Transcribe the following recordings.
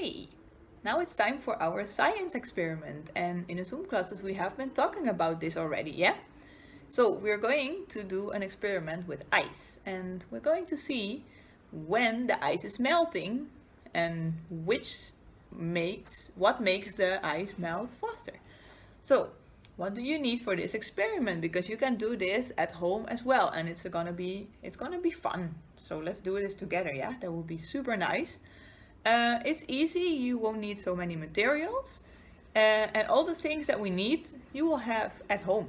Okay, now it's time for our science experiment, and in the Zoom classes we have been talking about this already, yeah? So we're going to do an experiment with ice, and we're going to see when the ice is melting and what makes the ice melt faster. So what do you need for this experiment? Because you can do this at home as well, and it's gonna be fun. So let's do this together, yeah? That would be super nice. It's easy, you won't need so many materials, and all the things that we need you will have at home.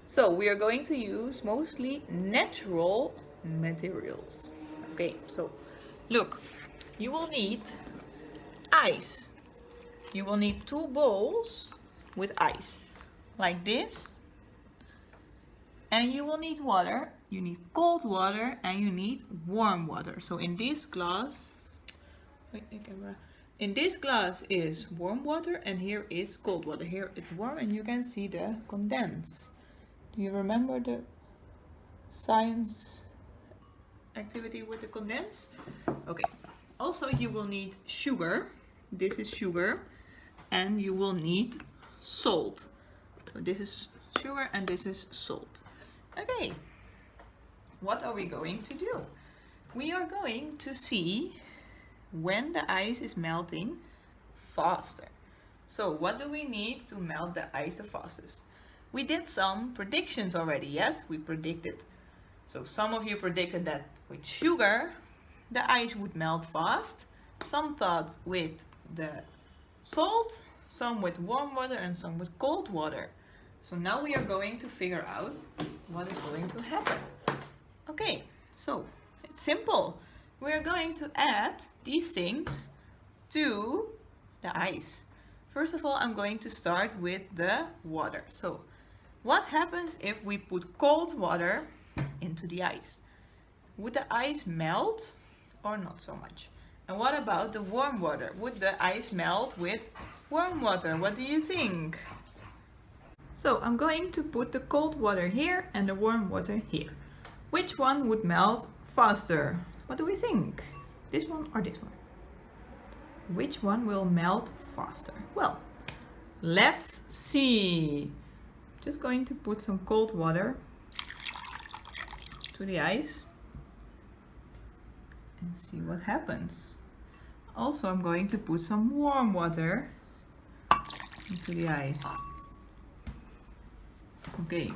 So we are going to use mostly natural materials. Okay, so look, you will need ice. You will need 2 bowls with ice, like this. And you will need water. You need cold water and you need warm water. So in this glass, in this glass is warm water and here is cold water. Here it's warm and you can see the condense. Do you remember the science activity with the condense? Okay. Also you will need sugar. This is sugar. And you will need salt. So this is sugar and this is salt. Okay. What are we going to do? We are going to see when the ice is melting faster. So what do we need to melt the ice the fastest? We did some predictions already, yes? We predicted. So some of you predicted that with sugar the ice would melt fast. Some thought with the salt, some with warm water and some with cold water. So now we are going to figure out what is going to happen. Okay, so it's simple. We're going to add these things to the ice. First of all, I'm going to start with the water. So what happens if we put cold water into the ice? Would the ice melt or not so much? And what about the warm water? Would the ice melt with warm water? What do you think? So I'm going to put the cold water here and the warm water here. Which one would melt faster? What do we think? This one or this one? Which one will melt faster? Well, let's see. Just going to put some cold water to the ice and see what happens. Also, I'm going to put some warm water into the ice. Okay,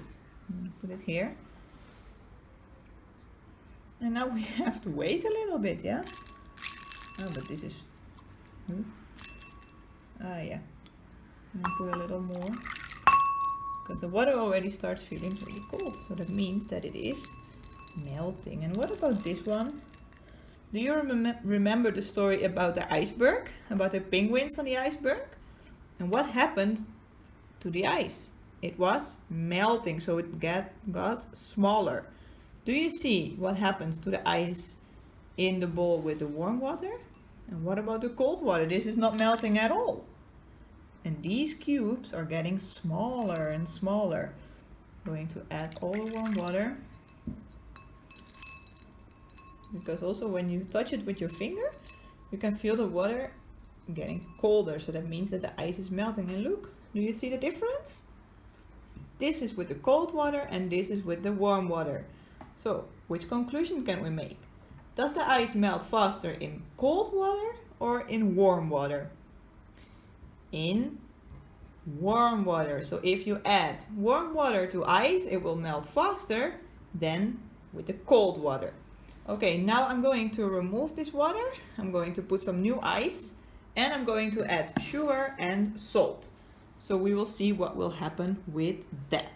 put it here. And now we have to wait a little bit, yeah? Oh, but this is... yeah. And put a little more. Because the water already starts feeling really cold. So that means that it is melting. And what about this one? Do you remember the story about the iceberg? About the penguins on the iceberg? And what happened to the ice? It was melting, so it got smaller. Do you see what happens to the ice in the bowl with the warm water? And what about the cold water? This is not melting at all. And these cubes are getting smaller and smaller. I'm going to add all the warm water. Because also when you touch it with your finger, you can feel the water getting colder. So that means that the ice is melting. And look, do you see the difference? This is with the cold water and this is with the warm water. So, which conclusion can we make? Does the ice melt faster in cold water or in warm water? In warm water. So if you add warm water to ice, it will melt faster than with the cold water. Okay, now I'm going to remove this water. I'm going to put some new ice and I'm going to add sugar and salt. So we will see what will happen with that.